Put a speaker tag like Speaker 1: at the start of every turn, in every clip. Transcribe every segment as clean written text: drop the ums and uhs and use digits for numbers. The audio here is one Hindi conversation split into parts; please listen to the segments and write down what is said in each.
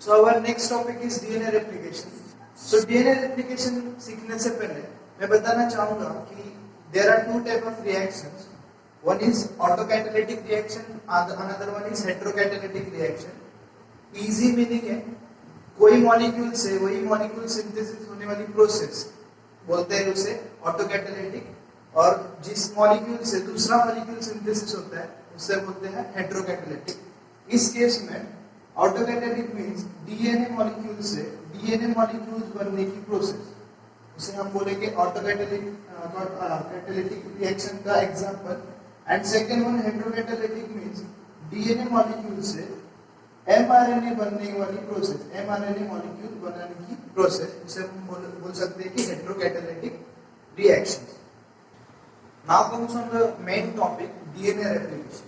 Speaker 1: So our next topic is DNA replication. So DNA replication सीखने से पहले मैं बताना चाहूँगा कि there are two type of reactions. One is autocatalytic reaction, another one is heterocatalytic reaction. Easy meaning है कोई मॉलिक्यूल से वही मॉलिक्यूल सिंथेसिस होने वाली प्रोसेस बोलते हैं उसे ऑटोकैटालिटिक, और जिस मॉलिक्यूल से दूसरा मॉलिक्यूल सिंथेसिस होता है उसे बोलते हैं हेटेरोकैटालिटिक. इस केस में ऑटोकैटालिटिक मींस डीएनए मॉलिक्यूल से डीएनए मॉलिक्यूल्स बनने की प्रोसेस, उसे हम बोलेंगे ऑटोकैटालिटिक रिएक्शन का example. And second one heterocatalytic means DNA molecule से एमआरएनए बनने वाली प्रोसेस, एमआरएनए मॉलिक्यूल बनाने की प्रोसेस, उसे हम बोल सकते हैं कि हेटेरोकैटालिटिक reaction. Now comes on the main topic, DNA replication.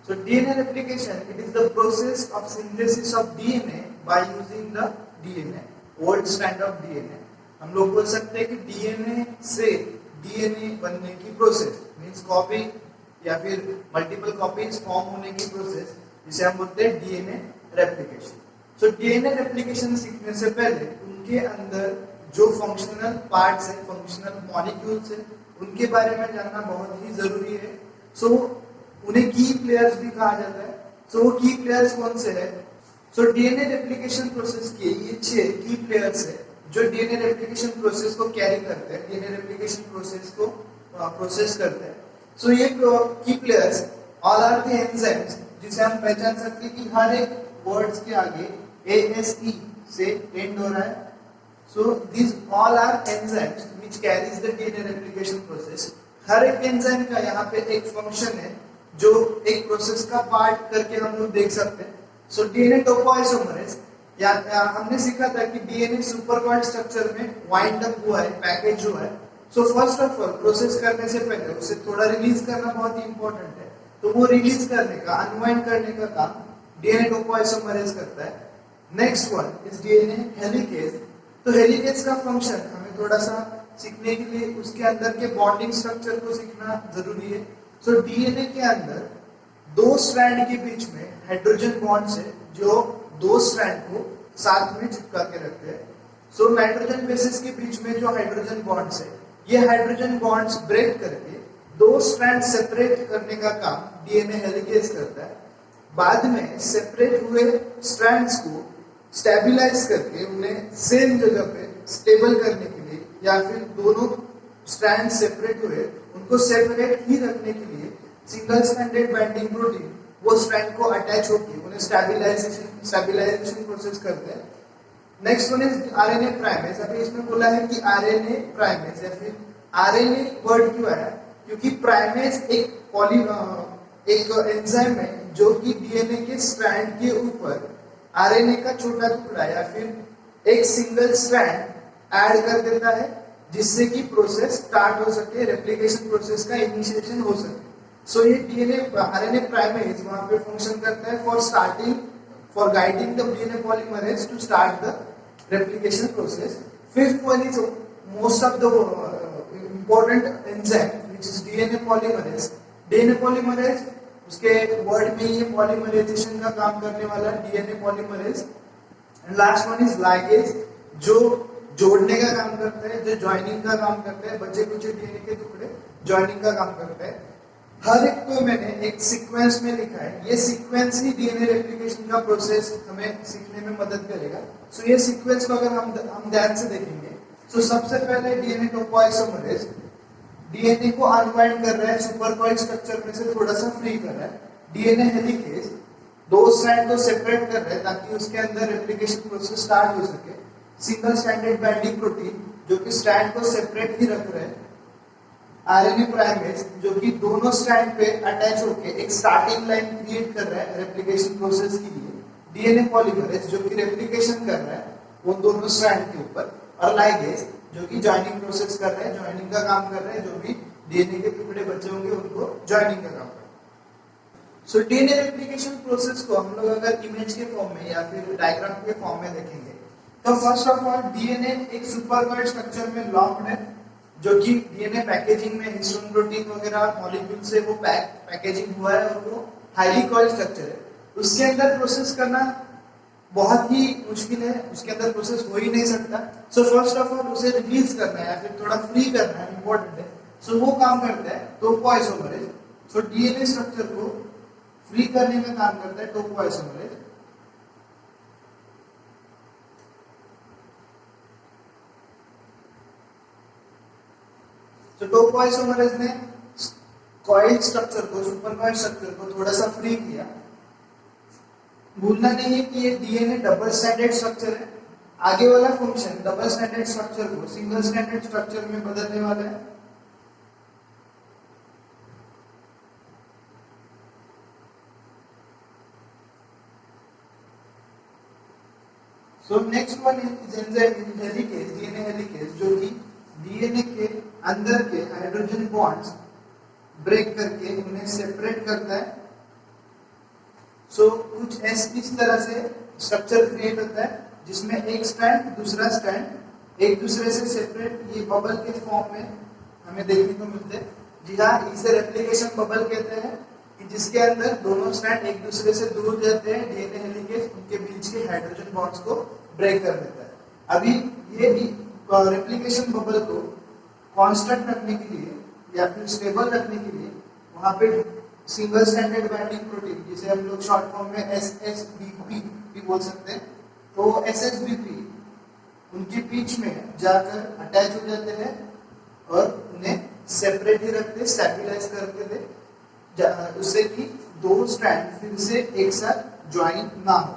Speaker 1: So DNA replication, it is the process of synthesis of DNA by using the DNA, old strand of DNA. हम लोग बोल सकते हैं कि DNA से DNA बनने की प्रोसेस मीन्स कॉपी या फिर मल्टीपल कॉपीज फॉर्म होने की प्रोसेस, जिसे हम बोलते हैं DNA replication. So DNA replication सीखने से पहले उनके अंदर जो फंक्शनल पार्ट्स है, फंक्शनल मॉलिक्यूल्स है, उनके बारे में जानना बहुत ही जरूरी है. सो उन्हें की प्लेयर्स भी कहा जाता है. सो वो की प्लेयर्स कौन से है? सो डीएनए रेप्लिकेशन प्रोसेस के ये 6 की प्लेयर्स है जो डीएनए रेप्लिकेशन प्रोसेस को कैरी करते हैं, डीएनए रेप्लिकेशन प्रोसेस को प्रोसेस करते हैं. सो ये key players all are the enzymes, जिसे हम पहचान सकते हैं कि हर एक वर्ड्स के आगे ASE से एंड हो रहा है. So these all are enzymes which carries the DNA replication process. हर एक एंजाइम का यहाँ पे एक फंक्शन है जो एक प्रोसेस का पार्ट करके हम लोग देख सकते हैं. सो डीएनए टोपोआइसोमरेज, या हमने सीखा था कि डीएनए सुपरकॉइल स्ट्रक्चर में वाइंड अप हुआ है, पैकेज हुआ है. So first of all process करने से पहले उसे थोड़ा रिलीज करना बहुत ही इंपॉर्टेंट है. तो वो रिलीज करने का, अनवाइंड करने का काम डीएनए टोपोआइसोमरेज करता है. Next one is DNA helicase. तो हेलिकेज का फंक्शन हमें थोड़ा सा सीखने के लिए उसके अंदर के बॉन्डिंग स्ट्रक्चर को सीखना जरूरी है. सो डीएनए के अंदर दो स्ट्रैंड के बीच में हाइड्रोजन बॉन्ड्स है जो दो स्ट्रैंड को साथ में चिपका के रखते हैं. सो नाइट्रोजन बेसिस के बीच में जो हाइड्रोजन बॉन्ड्स है, ये हाइड्रोजन बॉन्ड्स ब्रेक करके दो स्ट्रैंड सेपरेट करने का काम डीएनए हेलिकेज करता है. बाद में सेपरेट हुए स्ट्रैंड्स को स्टेबलाइज करके उन्हें सेम जगह पे स्टेबल करने के लिए, या फिर दोनों स्ट्रैंड सेपरेट हुए उनको सेपरेट ही रखने के लिए सिंगल स्ट्रैंडेड बाइंडिंग प्रोटीन वो स्ट्रैंड को अटैच होकर उन्हें स्टेबलाइजेशन प्रोसेस करते हैं. Next one is RNA primase. अभी इसमें बोला है कि आरएनए प्राइमेज या फिर आरएनए वर्ड क्यों आया? क्योंकि प्राइमेज एक एंजाइम है जो कि डीएनए के स्ट्रैंड के ऊपर आरएनए का छोटा टुकड़ा या फिर एक सिंगल स्ट्रैंड ऐड कर देता है, जिससे कि प्रोसेस स्टार्ट हो सके, रेप्लिकेशन प्रोसेस का इनिशिएशन हो सके. सो ये डीएनए आरएनए प्राइमेज वहां पे फंक्शन करता है for guiding the DNA polymerase to start the replication process. Fifth one is most of the important enzyme which is DNA polymerase. DNA polymerase उसके वर्ड में ये पॉलीमराइजेशन का काम करने वाला DNA polymerase. And last one is ligase, जो जोड़ने का काम करता है, जो जॉइनिंग का काम करता है, बचे कुछ डीएनए के टुकड़े जॉइनिंग का काम करता है. हर एक को मैंने एक सीक्वेंस में लिखा है. ये सीक्वेंस ही डीएनए रेप्लिकेशन का प्रोसेस हमें सीखने में मदद करेगा. सो ये सीक्वेंस को अगर हम ध्यान से देखेंगे, सो सबसे पहले डीएनए टोपोआइसोमरेज डीएनए को अनवाइंड कर रहा है, सुपरकॉइल स्ट्रक्चर में से थोड़ा सा फ्री कर रहा है. डीएनए हेलिकेज दो स्ट्रैंड को सेपरेट कर रहा है ताकि उसके अंदर रेप्लिकेशन प्रोसेस स्टार्ट हो सके. सिंगल स्ट्रैंडेड बाइंडिंग प्रोटीन जो कि स्ट्रैंड को सेपरेट ही रख रहे हैं. आरएनए प्राइमेज जो कि दोनों स्ट्रैंड पे अटैच होके एक स्टार्टिंग लाइन क्रिएट कर रहा है रेप्लिकेशन प्रोसेस के लिए. डीएनए पॉलीमरेज जो कि रेप्लिकेशन कर रहा है वो दोनों स्ट्रैंड के ऊपर. और लाइगेज जो कि जॉइनिंग प्रोसेस कर रहे हैं, जॉइनिंग का काम कर रहे हैं, जो भी डीएनए के टुकड़े बचे होंगे उनको जॉइनिंग का काम कर रहे हैं. सो डीएनए रेप्लिकेशन प्रोसेस को हम लोग अगर इमेज के फॉर्म में या फिर डायग्राम के फॉर्म में देखेंगे तो फर्स्ट ऑफ ऑल डीएनए एक सुपरकॉइल स्ट्रक्चर में लॉक्ड है, जो कि डीएनए पैकेजिंग में हिस्टोन प्रोटीन वगैरह मॉलिक्यूल से वो पैकेजिंग हुआ है और वो हाईली कॉइल्ड स्ट्रक्चर है. उसके अंदर प्रोसेस करना बहुत ही मुश्किल है, उसके अंदर प्रोसेस हो ही नहीं सकता। सो फर्स्ट ऑफ ऑल उसे रिलीज करना है या फिर थोड़ा फ्री करना है, इंपॉर्टेंट है। सो वो काम करता है टोपोआइसोमरेज। सो डीएनए स्ट्रक्चर को फ्री करने में काम करता है टोपोआइसोमरेज। तो टोपोआइसोमरेज ने कॉइल स्ट्रक्चर को, सुपरकॉइल स्ट्रक्चर को थोड़ा सा फ्री किया। भूलना नहीं है कि ये डीएनए डबल स्ट्रैंडेड स्ट्रक्चर है। आगे वाला फंक्शन डबल स्ट्रैंडेड स्ट्रक्चर को सिंगल स्ट्रैंडेड स्ट्रक्चर में बदलने वाला है। So next one is enzyme helicase, DNA helicase, जो कि डीएनए के अंदर के हाइड्रोजन बॉन्ड्स ब्रेक करके उन्हें सेपरेट करता है। सो कुछ इस तरह से स्ट्रक्चर क्रिएट होता है जिसमें एक स्ट्रैंड दूसरा स्ट्रैंड एक दूसरे से सेपरेट ये बबल के फॉर्म में हमें देखने को मिलते हैं। जी हाँ, इसे रेप्लिकेशन बबल कहते हैं कि जिसके अंदर दोनों स्ट्रैंड एक दूसरे से दूर जाते हैं। डीएनए हेलिकेज उनके बीच के हाइड्रोजन बॉन्ड्स को ब्रेक कर देता है। अभी ये रेप्लिकेशन बबल को कांस्टेंट रखने के लिए या फिर स्टेबल रखने के लिए वहां पे सिंगल स्ट्रैंडेड बाइंडिंग प्रोटीन, जिसे हम लोग शॉर्ट फॉर्म में एसएसबीपी भी बोल सकते हैं, तो एसएसबीपी उनके बीच में जाकर अटैच हो जाते हैं और उन्हें सेपरेट ही रखते, स्टेबलाइज करके दे, उससे कि दो स्ट्रैंड फिर से एक साथ ज्वाइन ना हो।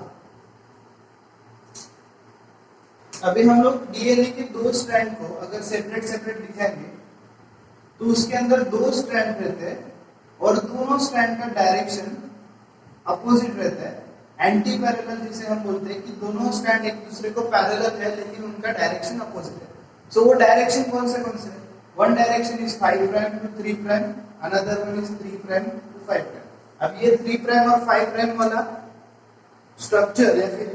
Speaker 1: अभी हम लोग डीएनए के दो स्ट्रैंड को अगर सेपरेट सेपरेट दिखाएंगे तो उसके अंदर दो स्ट्रैंड रहते हैं और दोनों स्ट्रैंड का डायरेक्शन अपोजिट रहता है। एंटी पैरेलल जिसे हम बोलते हैं कि दोनों स्ट्रैंड एक दूसरे को पैरेलल है लेकिन उनका डायरेक्शन अपोजिट है। सो वो डायरेक्शन कौन से है? One direction is 5 prime to 3 prime, another one is 3 prime to 5 prime. अब ये 3 प्राइम और 5 प्राइम वाला स्ट्रक्चर या फिर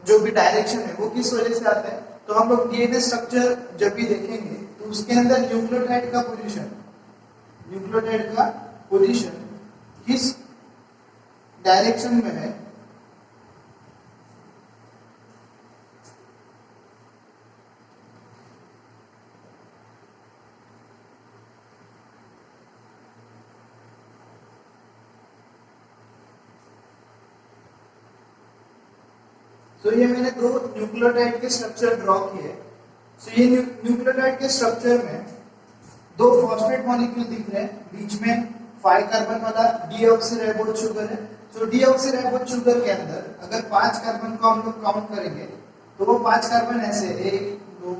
Speaker 1: जो भी डायरेक्शन है वो किस वजह से आता है? तो हम लोग डीएनए स्ट्रक्चर जब भी देखेंगे तो उसके अंदर न्यूक्लियोटाइड का पोजीशन किस डायरेक्शन में है, तो ये मैंने दो न्यूक्लियोटाइड के स्ट्रक्चर ड्रॉ किए। सो ये न्यूक्लियोटाइड के स्ट्रक्चर में दो फॉस्फेट मॉलिक्यूल दिख रहे हैं, बीच में 5 कार्बन वाला डीऑक्सीराइबोज शुगर है। तो डीऑक्सीराइबोज शुगर के अंदर अगर 5 कार्बन को हम लोग काउंट करेंगे तो वो 5 कार्बन ऐसे 1 2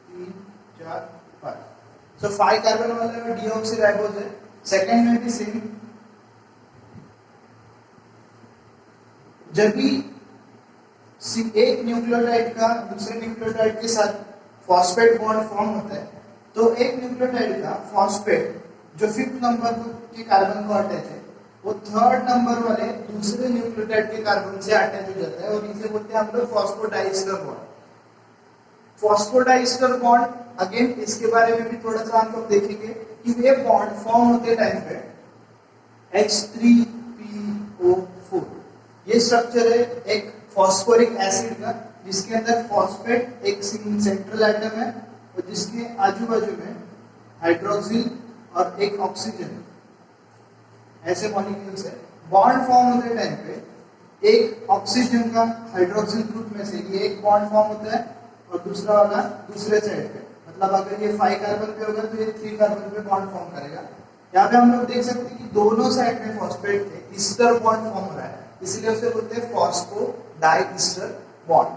Speaker 1: 3 4 5। सो 5 कार्बन वाला में डीऑक्सीराइबोज है। सेकंड में भी सेम, जब भी एक न्यूक्लियोटाइड का दूसरे न्यूक्लियोटाइड के साथ फॉस्फेट बॉन्ड फॉर्म होता है तो एक न्यूक्लियोटाइड का फॉस्फेट जो 5th नंबर के कार्बन को अटैच है वो 3rd नंबर वाले दूसरे न्यूक्लियोटाइड के कार्बन से अटैच हो जाता है और इसे बोलते हैं हम लोग phosphodiester bond. Phosphodiester bond again इसके बारे में भी थोड़ा सा हम लोग देखेंगे कि ये बॉन्ड फॉर्म होते टाइम पे H3PO4 ये स्ट्रक्चर है एक फॉस्फोरिक एसिड का जिसके अंदर फॉस्फेट एक सेंट्रल एटम है और जिसके आजू बाजू में हाइड्रोक्सिल और एक ऑक्सीजन ऐसे मॉलिक्यूल्स है। बॉन्ड फॉर्म होते टाइम पे एक ऑक्सीजन का हाइड्रोक्सिल ग्रुप में से ये एक बॉन्ड फॉर्म होता है और दूसरा वाला दूसरे साइड पे, मतलब अगर ये 5 कार्बन पे होगा तो ये 3 कार्बन पे बॉन्ड फॉर्म करेगा। यहाँ पे हम लोग देख सकते हैं कि दोनों साइड में फॉस्फेट थे, ईस्टर बॉन्ड फॉर्म हो रहा है, इसलिए उसे बोलते हैं फॉस्फोडाइस्टर बॉन्ड।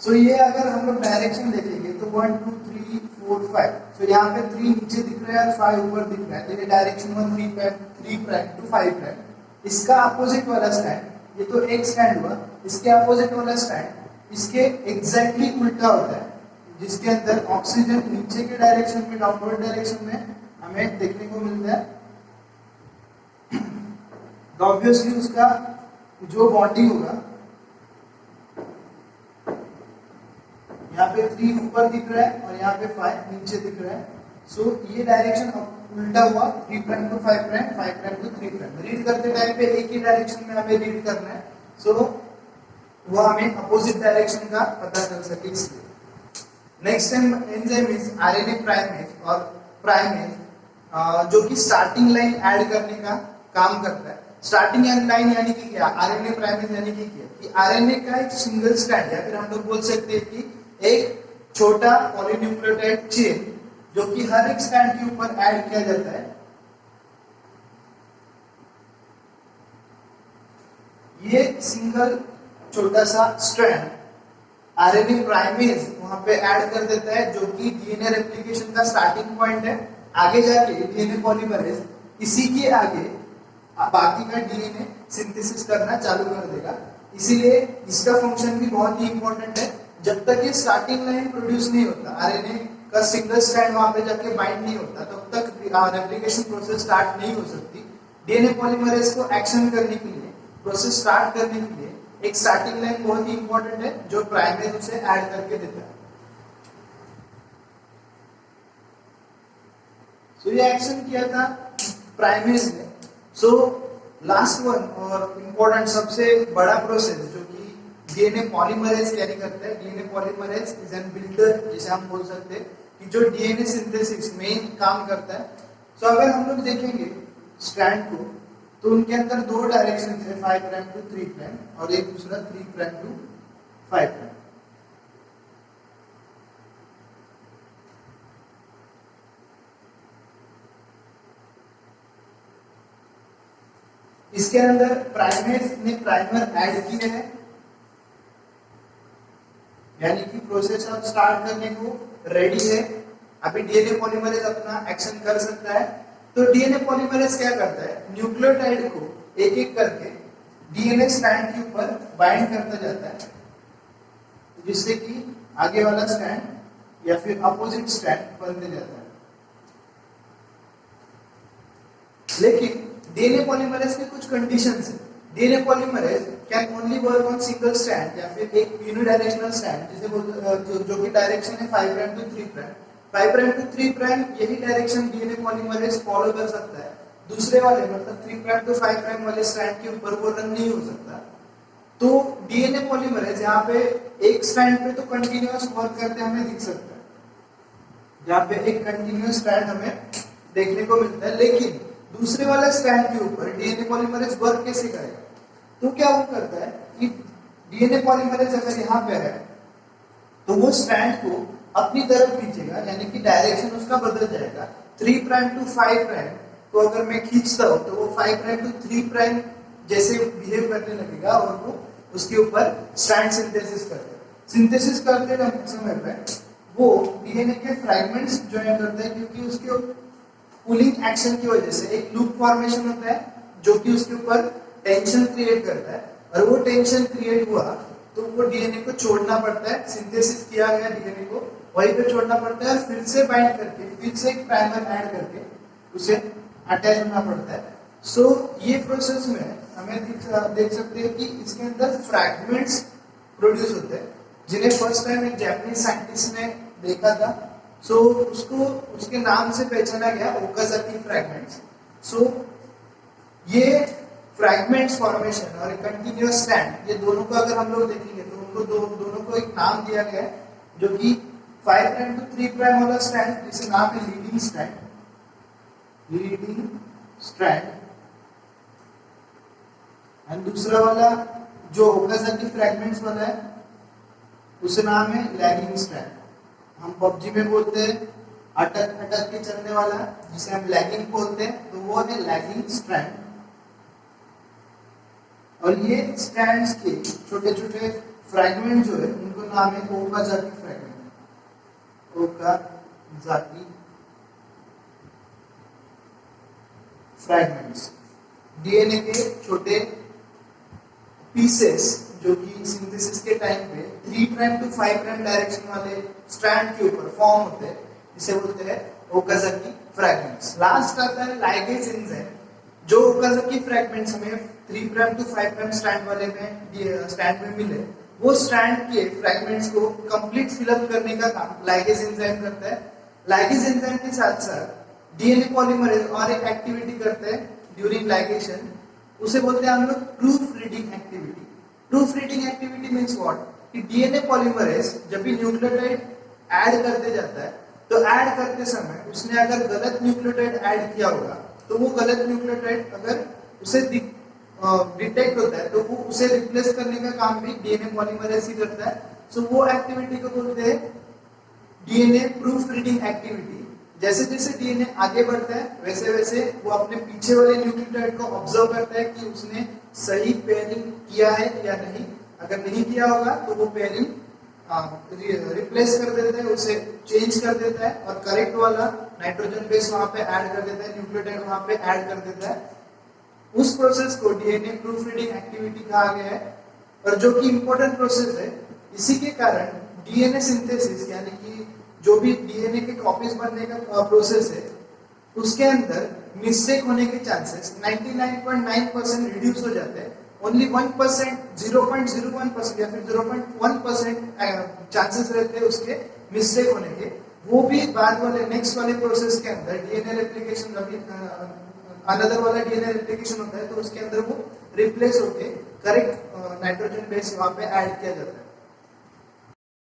Speaker 1: सो ये अगर हम लोग डायरेक्शन देखेंगे तो 1 2 3 4 5, तो यहाँ पे 3 नीचे दिख रहा है और 5 ऊपर दिख रहा है, तो ये डायरेक्शन 1 3 प्राइम टू 5 प्राइम। इसका अपोजिट वाला स्ट्रैंड, ये तो एक स्ट्रैंड हुआ, इसके अपोजिट वाला स्ट्रैंड इसके एग्जैक्टली उल्टा होता है, जिसके अंदर ऑक्सीजन नीचे के डायरेक्शन में, डाउनवर्ड डायरेक्शन में हमें देखने को मिलता है। तो ऑब्वियसली उसका जो बॉन्डिंग होगा, यहाँ पे 3 ऊपर दिख रहा है और यहाँ पे 5 नीचे दिख रहा है। सो ये डायरेक्शन उल्टा हुआ, 3 prime to 5 prime, 5 prime to 3 prime. Read करते टाइम पे एक ही डायरेक्शन में हमें रीड करना है। सो वो हमें अपोजिट डायरेक्शन का पता चल सके इसलिए। Next enzyme is RNA primase और प्राइमेज जो कि स्टार्टिंग लाइन ऐड करने का काम करता है। स्टार्टिंग लाइन यानी कि क्या, आरएनए प्राइमेज यानी कि क्या कि आरएनए का एक सिंगल स्ट्रैंड या फिर हम लोग बोल सकते हैं कि एक छोटा पॉलीन्यूक्लियोटाइड चेन जो कि हर एक स्ट्रैंड के ऊपर ऐड किया जाता है। ये सिंगल छोटा सा स्ट्रैंड आरएनए प्राइमेज वहां पे ऐड कर देता है जो कि डीएनए रेप्लिकेशन का स्टार्टिंग पॉइंट है। आगे जाके डीएनए पॉलीमरेज इसी के आगे बाकी का डीएनए सिंथेसिस करना चालू कर देगा। इसीलिए इसका फंक्शन भी बहुत ही इंपॉर्टेंट है। जब तक ये स्टार्टिंग लाइन प्रोड्यूस नहीं होता, आरएनए का सिंगल स्ट्रैंड वहां पे जाके बाइंड नहीं होता, तब तक रेप्लिकेशन प्रोसेस स्टार्ट नहीं हो सकती। डीएनए पॉलीमरेज को एक्शन करने के लिए, प्रोसेस स्टार्ट करने के लिए एक स्टार्टिंग लाइन बहुत ही इंपॉर्टेंट है जो प्राइमेज उसे ऐड करके देता है। सो ये एक्शन किया था प्राइमेज ने। सो लास्ट वन और इंपॉर्टेंट सबसे बड़ा प्रोसेस जो कि डीएनए पॉलीमरेज कैरी करता है, DNA polymerase is an builder, जिसे हम बोल सकते हैं कि जो डीएनए सिंथेसिस मेन काम करता है। सो अगर हम लोग देखेंगे स्ट्रैंड को तो उनके अंदर दो डायरेक्शन है, 5 प्राइम टू 3 प्राइम और एक दूसरा 3 प्राइम टू 5 प्राइम। इसके अंदर प्राइमेज ने प्राइमर ऐड किए हैं, यानी कि प्रोसेस अब स्टार्ट करने को रेडी है। अभी डीएनए पॉलीमरेज अपना एक्शन कर सकता है। तो डीएनए पॉलीमरेज क्या करता है, न्यूक्लियोटाइड को एक एक करके डीएनए स्ट्रैंड के ऊपर बाइंड करता जाता है, जिससे कि आगे वाला स्ट्रैंड या फिर अपोजिट स्ट्रैंड बनते जाता है। लेकिन डीएनए पॉलीमरेज के कुछ कंडीशंस हैं। DNA polymerase can only work on single strand या फिर एक यूनिडायरेक्शनल स्ट्रैंड, जिसे जो कि डायरेक्शन है 5 prime to 3 prime. 5 prime to 3 prime यही डायरेक्शन डीएनए पॉलीमरेज फॉलो कर सकता है। दूसरे वाले मतलब 3 प्राइम टू 5 प्राइम वाले स्ट्रैंड के ऊपर वो रन नहीं हो सकता। तो डीएनए पॉलीमरेज यहाँ पे एक स्ट्रैंड पे तो कंटिन्यूअस वर्क करते हमें दिख सकता है, जहाँ पे एक कंटिन्यूअस स्ट्रैंड हमें देखने को मिलता है। लेकिन दूसरे वाले स्ट्रैंड के ऊपर डीएनए पॉलीमरेज वर्क कैसे करेगा, तो क्या वो करता है कि डीएनए पॉलीमरेज अगर यहाँ पे है तो वो स्ट्रैंड को अपनी तरफ खींचेगा, यानी कि डायरेक्शन उसका बदल जाएगा। 3 प्राइम टू 5 प्राइम को अगर मैं खींचता हूं तो वो 5 प्राइम टू 3 प्राइम जैसे बिहेव करने लगेगा और वो उसके ऊपर स्ट्रैंड सिंथेसिस करते हैं। सिंथेसिस करते समय पे वो डीएनए के फ्रैगमेंट्स ज्वाइन करते हैं, क्योंकि उसके पुलिंग एक्शन की वजह से एक लूप फॉर्मेशन होता है जो कि उसके ऊपर टेंशन क्रिएट करता है। और वो टेंशन क्रिएट हुआ तो वो डीएनए को छोड़ना पड़ता है। सिंथेसिस किया गया डीएनए को वहीं पे छोड़ना पड़ता है और फिर से बाइंड करके फिर से एक प्राइमर ऐड करके उसे अटैच होना पड़ता है। सो ये प्रोसेस में हमें देख सकते हैं कि इसके अंदर फ्रैगमेंट्स प्रोड्यूस होते हैं, जिन्हें फर्स्ट टाइम एक जापानीज साइंटिस्ट ने देखा था। सो उसको उसके नाम से पहचाना गया, ओकाजाकी फ्रैगमेंट्स। सो ये फ्रैगमेंट्स फॉर्मेशन और कंटिन्यूअस स्ट्रैंड, ये दोनों को अगर हम लोग देखेंगे तो उनको दोनों को एक नाम दिया गया है, जो कि 5 प्राइम टू 3 प्राइम वाला स्ट्रैंड, जिसे नाम है leading strand, leading strand. And दूसरा वाला जो ओकाजाकी फ्रैगमेंट्स वाला है उसे नाम है लैगिंग स्ट्रैंड। हम पबजी में बोलते हैं अटक अटक के चलने वाला, जिसे हम लैगिंग बोलते हैं, तो वो है लैगिंग स्ट्रैंड। और ये स्ट्रैंड्स के छोटे छोटे फ्रैगमेंट जो है उनको नाम है Okazaki fragment, Okazaki fragments. DNA के छोटे पीसेस जो कि सिंथेसिस के टाइम पे 3 प्राइम टू 5 प्राइम डायरेक्शन वाले स्ट्रैंड के ऊपर फॉर्म होते हैं, जिसे बोलते हैं ओकाजाकी फ्रैगमेंट्स। लास्ट आता है लाइगेज एंजाइम। जो ओकाजाकी फ्रैगमेंट्स हमें 3 प्राइम टू 5 प्राइम स्ट्रैंड वाले में स्ट्रैंड में मिले, वो स्ट्रैंड के फ्रैगमेंट्स को कंप्लीट फिलअप करने का काम लाइगेज एंजाइम करता है। लाइगेज एंजाइम के साथ साथ डीएनए पॉलीमरेज और एक एक्टिविटी करते हैं ड्यूरिंग लाइगेशन, उसे बोलते हैं हम लोग proof reading activity. Proof reading activity means what, कि डीएनए पॉलीमरेज जब भी न्यूक्लियोटाइड ऐड करते जाता है तो ऐड करते समय उसने अगर गलत न्यूक्लियोटाइड ऐड किया होगा तो वो गलत न्यूक्लियोटाइड अगर उसे डिटेक्ट होता है तो वो उसे रिप्लेस करने का काम भी डीएनए पॉलीमरेज ही करता है. सो वो एक्टिविटी को बोलते हैं डीएनए प्रूफ रीडिंग एक्टिविटी. जैसे जैसे डीएनए आगे बढ़ता है वैसे वैसे वो अपने पीछे वाले न्यूक्लियोटाइड को ऑब्जर्व करता है कि उसने सही पेयरिंग किया है या नहीं. अगर नहीं किया होगा तो वो पेयरिंग रिप्लेस कर देता है, उसे चेंज कर देता है और करेक्ट वाला नाइट्रोजन बेस वहां पे ऐड कर देता है, न्यूक्लियोटाइड वहां पे ऐड कर देता है. उस प्रोसेस को डीएनए प्रूफ रीडिंग एक्टिविटी कहा गया है. और जो कि इंपॉर्टेंट प्रोसेस है, इसी के कारण डीएनए सिंथेसिस यानी कि जो भी डीएनए के कॉपीज बनने का प्रोसेस है उसके अंदर मिस्टेक होने के चांसेस 99.9% रिड्यूस हो जाते हैं. ओनली 1%, 0.01% या फिर 0.1% चांसेस रहते हैं उसके मिस्टेक होने के. वो भी बाद वाले नेक्स्ट वाले प्रोसेस के अंदर डीएनए रेप्लिकेशन अनदर वाला डीएनए रेप्लिकेशन होता है तो उसके अंदर वो रिप्लेस होके करेक्ट नाइट्रोजन बेस वहां पे ऐड किया जाता है.